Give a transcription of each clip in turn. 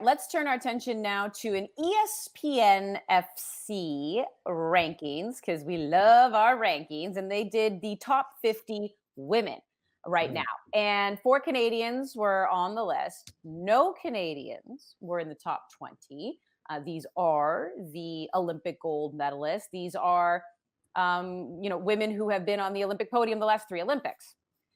let's turn our attention now to an ESPN FC rankings because we love our rankings, and they did the top 50 women right now. Mm. And 4 Canadians were on the list. No Canadians were in the top 20. These are the Olympic gold medalists. These are, women who have been on the Olympic podium the last 3 Olympics.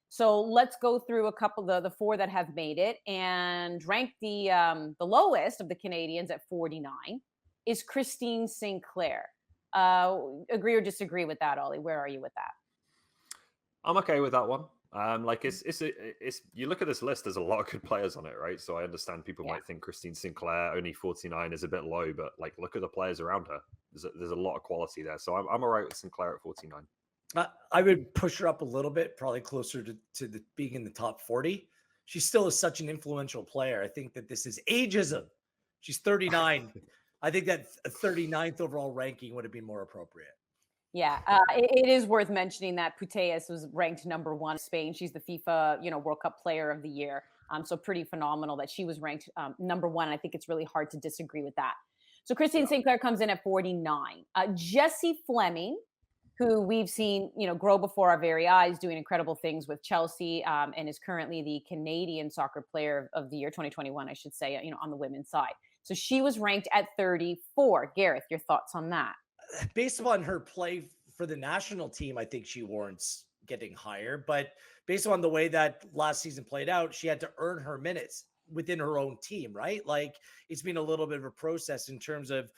So let's go through a couple the 4 that have made it and rank the lowest of the Canadians at 49 is Christine Sinclair. Agree or disagree with that, Ollie? Where are you with that? I'm okay with that one. It's you look at this list. There's a lot of good players on it, right? So I understand people Yeah. might think Christine Sinclair only 49 is a bit low, but like look at the players around her. There's a lot of quality there. So I'm alright with Sinclair at 49. I would push her up a little bit, probably closer to being in the top 40. She still is such an influential player. I think that this is ageism. She's 39. I think that a 39th overall ranking would have been more appropriate. Yeah, it is worth mentioning that Putellas was ranked number 1 in Spain. She's the FIFA, World Cup Player of the Year. So pretty phenomenal that she was ranked number 1. And I think it's really hard to disagree with that. So Christine Sinclair comes in at 49. Jessie Fleming, who we've seen, grow before our very eyes, doing incredible things with Chelsea, and is currently the Canadian Soccer Player of the Year, 2021, I should say, on the women's side. So she was ranked at 34. Gareth, your thoughts on that? Based upon her play for the national team, I think she warrants getting higher. But based on the way that last season played out, she had to earn her minutes within her own team, right? Like it's been a little bit of a process in terms of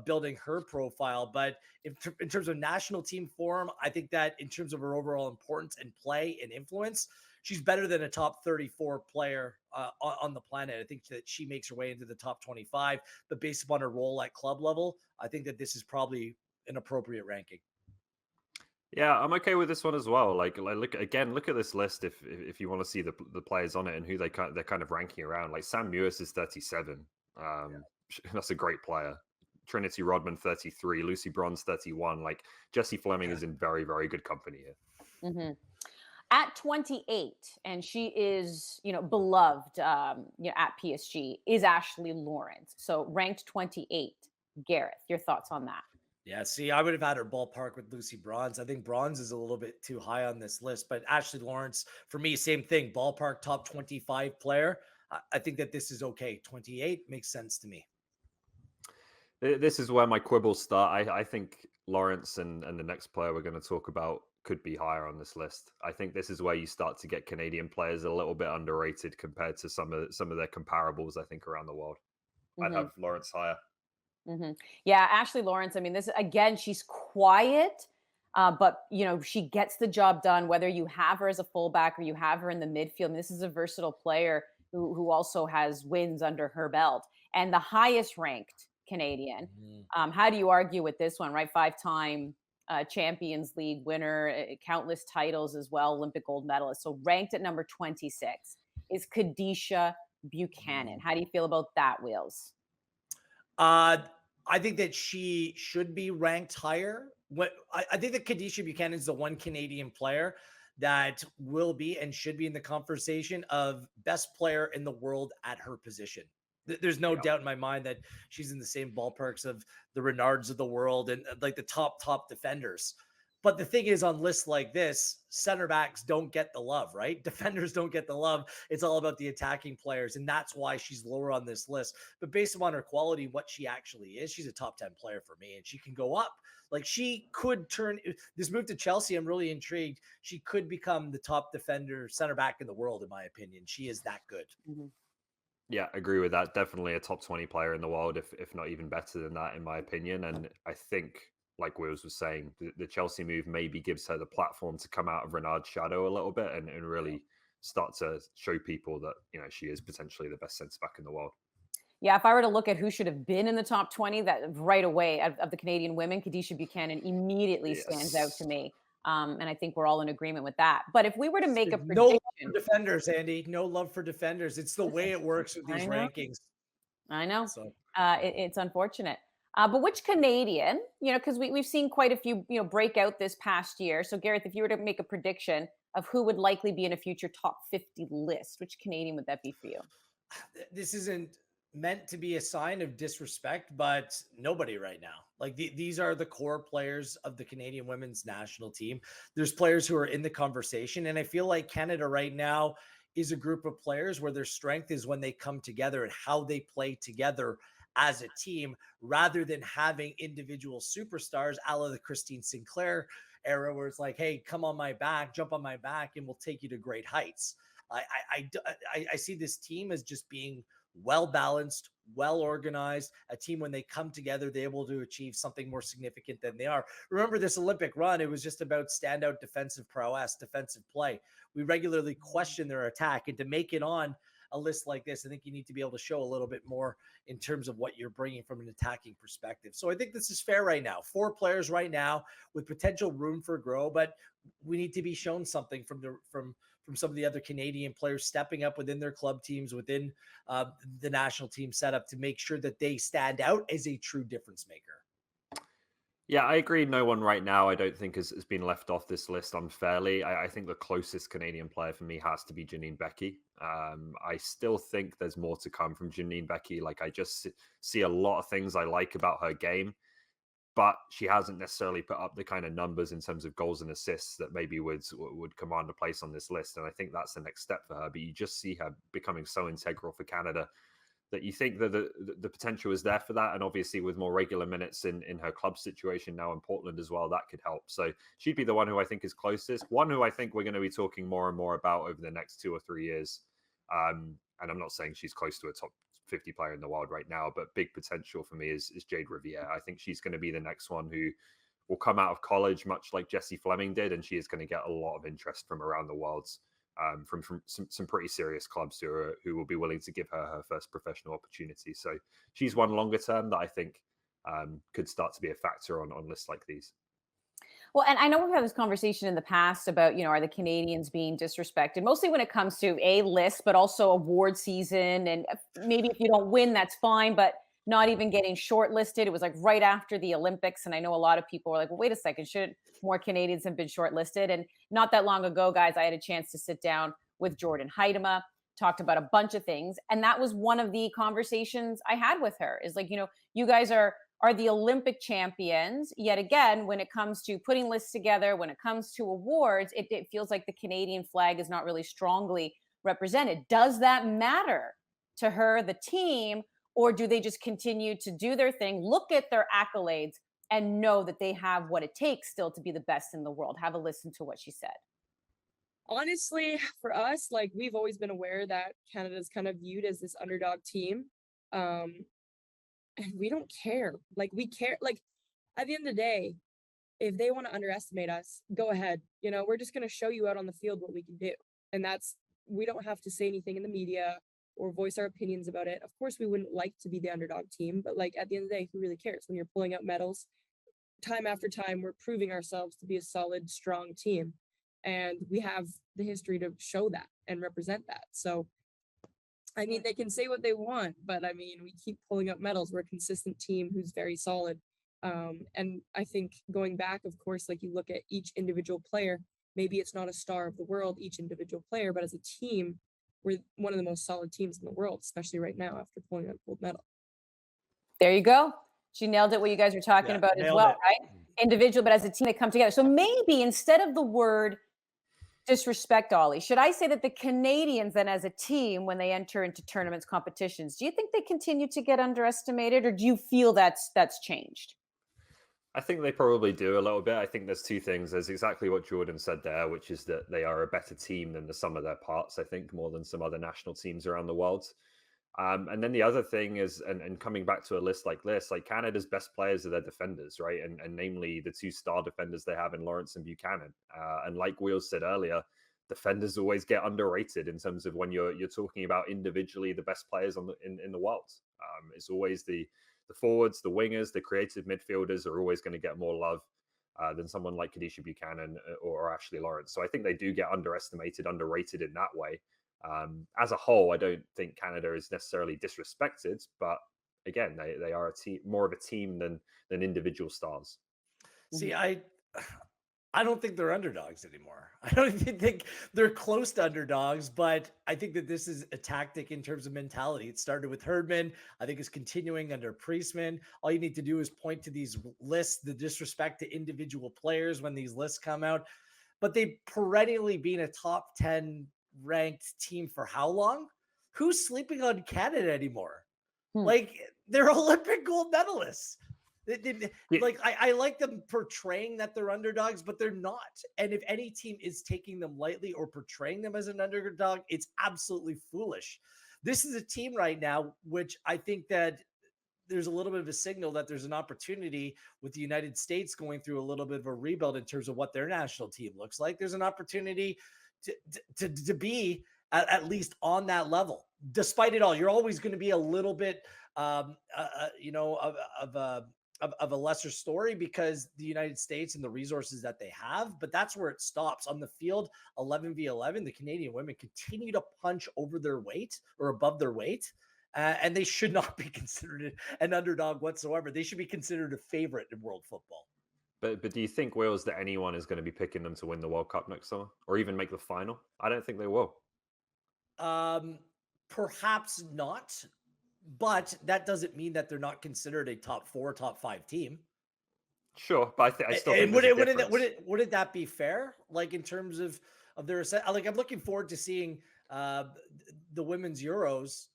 building her profile. But in terms of national team form, I think that in terms of her overall importance and play and influence, she's better than a top 34 player on the planet. I think that she makes her way into the top 25, but based upon her role at club level, I think that this is probably an appropriate ranking. Yeah, I'm okay with this one as well. Like look at this list if you want to see the players on it and who they're kind of ranking around. Like Sam Mewis is 37. That's a great player. Trinity Rodman 33, Lucy Bronze 31. Like Jessie Fleming is in very, very good company here. Mm-hmm. At 28, and she is, beloved, at PSG, is Ashley Lawrence. So ranked 28. Gareth, your thoughts on that? Yeah, see, I would have had her ballpark with Lucy Bronze. I think Bronze is a little bit too high on this list, but Ashley Lawrence, for me, same thing. Ballpark top 25 player. I think that this is okay. 28 makes sense to me. This is where my quibbles start. I think Lawrence and the next player we're going to talk about could be higher on this list. I think this is where you start to get Canadian players a little bit underrated compared to some of their comparables, I think, around the world. I'd have Lawrence higher. Mm-hmm. Yeah, Ashley Lawrence. I mean, this again, she's quiet, but she gets the job done. Whether you have her as a fullback or you have her in the midfield, I mean, this is a versatile player who also has wins under her belt and the highest ranked Canadian. How do you argue with this one? Right, 5-time Champions League winner, countless titles as well, Olympic gold medalist. So ranked at number 26 is Kadeisha Buchanan. How do you feel about that, Wheels? I think that she should be ranked higher. I think that Kadeisha Buchanan is the one Canadian player that will be and should be in the conversation of best player in the world at her position. There's no doubt in my mind that she's in the same ballparks of the Renards of the world and like the top defenders. But the thing is, on lists like this, center backs don't get the love, right? Defenders don't get the love. It's all about the attacking players, and that's why she's lower on this list. But based upon her quality, what she actually is, she's a top 10 player for me, and she can go up. Like she could turn this move to Chelsea. I'm really intrigued. She could become the top defender, center back in the world, in my opinion. She is that good. Mm-hmm. Yeah, agree with that. Definitely a top 20 player in the world, if not even better than that, in my opinion. And I think, like Wills was saying, the Chelsea move maybe gives her the platform to come out of Renard's shadow a little bit and really start to show people that, she is potentially the best centre back in the world. Yeah, if I were to look at who should have been in the top 20, that right away of the Canadian women, Kadeisha Buchanan immediately stands out to me. And I think we're all in agreement with that. But if we were to make a prediction, no love for defenders, Andy, no love for defenders. It's the way it works with these rankings. I know. So it's unfortunate. But which Canadian, because we've seen quite a few, break out this past year. So Gareth, if you were to make a prediction of who would likely be in a future top 50 list, which Canadian would that be for you? This isn't meant to be a sign of disrespect, but nobody right now. Like these are the core players of the Canadian women's national team. There's players who are in the conversation. And I feel like Canada right now is a group of players where their strength is when they come together and how they play together as a team rather than having individual superstars a la the Christine Sinclair era where it's like, hey, come on my back, jump on my back, and we'll take you to great heights. I see this team as just being well balanced, well organized, a team when they come together, they're able to achieve something more significant than they are. Remember this Olympic run, it was just about standout defensive prowess, defensive play. We regularly question their attack, and to make it on a list like this, I think you need to be able to show a little bit more in terms of what you're bringing from an attacking perspective. So I think this is fair right now. 4 players right now with potential room for grow, but we need to be shown something from some of the other Canadian players stepping up within their club teams, within the national team setup to make sure that they stand out as a true difference maker. Yeah, I agree. No one right now, I don't think, has been left off this list unfairly. I think the closest Canadian player for me has to be Janine Becky. I still think there's more to come from Janine Becky. Like, I just see a lot of things I like about her game, but she hasn't necessarily put up the kind of numbers in terms of goals and assists that maybe would command a place on this list. And I think that's the next step for her. But you just see her becoming so integral for Canada that you think that the potential is there for that. And obviously with more regular minutes in her club situation now in Portland as well, that could help. So she'd be the one who I think is closest, one who I think we're going to be talking more and more about over the next 2 or 3 years. And I'm not saying she's close to a top 50 player in the world right now, but big potential for me is Jade Riviere. I think she's going to be the next one who will come out of college, much like Jessie Fleming did, and she is going to get a lot of interest from around the world. From some pretty serious clubs who will be willing to give her first professional opportunity. So she's one longer term that I think could start to be a factor on lists like these. Well, and I know we've had this conversation in the past about, are the Canadians being disrespected, mostly when it comes to a list, but also award season. And maybe if you don't win, that's fine, but not even getting shortlisted. It was like right after the Olympics. And I know a lot of people were like, well, wait a second, should more Canadians have been shortlisted? And not that long ago, guys, I had a chance to sit down with Jordan Heidema, talked about a bunch of things. And that was one of the conversations I had with her is like, you guys are the Olympic champions. Yet again, when it comes to putting lists together, when it comes to awards, it feels like the Canadian flag is not really strongly represented. Does that matter to her, the team, or do they just continue to do their thing, look at their accolades, and know that they have what it takes still to be the best in the world? Have a listen to what she said. Honestly, for us, like, we've always been aware that Canada's kind of viewed as this underdog team. And we don't care. Like, we care. Like, at the end of the day, if they want to underestimate us, go ahead. We're just going to show you out on the field what we can do. And we don't have to say anything in the media or voice our opinions about it. Of course, we wouldn't like to be the underdog team, but like at the end of the day, who really cares? When you're pulling out medals time after time, we're proving ourselves to be a solid, strong team. And we have the history to show that and represent that. So, I mean, they can say what they want, but I mean, we keep pulling up medals. We're a consistent team who's very solid. And I think going back, of course, like you look at each individual player, maybe it's not a star of the world, each individual player, but as a team, we're one of the most solid teams in the world, especially right now after pulling out a gold medal. There you go. She nailed it, what you guys were talking about as well, right? Individual, but as a team, they come together. So maybe instead of the word disrespect, Ollie, should I say that the Canadians then as a team, when they enter into tournaments, competitions, do you think they continue to get underestimated, or do you feel that's changed? I think they probably do a little bit. I think there's two things. There's exactly what Jordan said there, which is that they are a better team than the sum of their parts, I think, more than some other national teams around the world. And then the other thing is, and coming back to a list like this, like Canada's best players are their defenders, right? And namely the 2 star defenders they have in Lawrence and Buchanan. And like Wheels said earlier, defenders always get underrated in terms of when you're talking about individually the best players in the world. It's always the forwards, the wingers, the creative midfielders are always going to get more love than someone like Kadeisha Buchanan or Ashley Lawrence. So I think they do get underestimated, underrated in that way. As a whole, I don't think Canada is necessarily disrespected, but again, they are a team, more of a team than individual stars. See, I don't think they're underdogs anymore. I don't even think they're close to underdogs, but I think that this is a tactic in terms of mentality. It started with Herdman. I think it's continuing under Priestman. All you need to do is point to these lists, the disrespect to individual players when these lists come out. But they've perennially been a top 10 ranked team for how long? Who's sleeping on Canada anymore? Hmm. Like, they're Olympic gold medalists. Yeah. Like, I like them portraying that they're underdogs, but they're not. And if any team is taking them lightly or portraying them as an underdog, it's absolutely foolish. This is a team right now, which I think that there's a little bit of a signal that there's an opportunity with the United States going through a little bit of a rebuild in terms of what their national team looks like. There's an opportunity to be at least on that level. Despite it all, you're always going to be a little bit, you know, of a lesser story because the United States and the resources that they have, but that's where it stops. On the field, 11v11, the Canadian women continue to punch over their weight or above their weight. And they should not be considered an underdog whatsoever. They should be considered a favorite in world football. But do you think, Wills, that anyone is going to be picking them to win the World Cup next summer or even make the final? I don't think they will. Perhaps not, but that doesn't mean that they're not considered a top 4, top 5 team. Sure, but I still think wouldn't that be fair? Like in terms of their like, I'm looking forward to seeing the women's Euros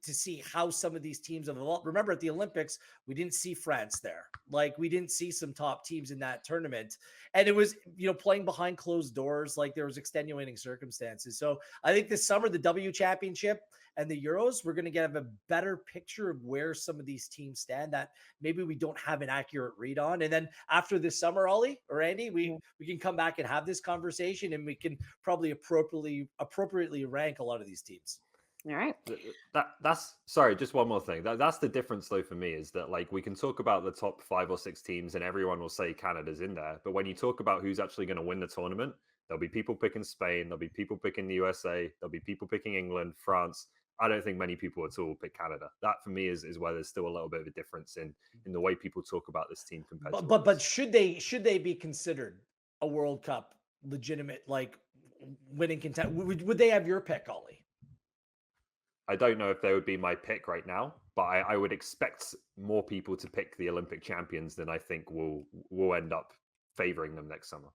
to see how some of these teams have evolved. Remember, at the Olympics, we didn't see France there. Like, we didn't see some top teams in that tournament. And it was, you know, playing behind closed doors, like there was extenuating circumstances. So I think this summer, the W Championship and the Euros, we're going to have a better picture of where some of these teams stand that maybe we don't have an accurate read on. And then after this summer, Ollie or Andy, we can come back and have this conversation, and we can probably appropriately rank a lot of these teams. All right. That's sorry, just one more thing. That's the difference though for me, is that like we can talk about the top 5 or 6 teams and everyone will say Canada's in there. But when you talk about who's actually going to win the tournament, there'll be people picking Spain, there'll be people picking the USA, there'll be people picking England, France. I don't think many people at all will pick Canada. That for me is where there's still a little bit of a difference in the way people talk about this team compared to but should they be considered a World Cup legitimate, like, winning content? Would they have your pick, Ollie? I don't know if they would be my pick right now, but I would expect more people to pick the Olympic champions than I think will end up favoring them next summer.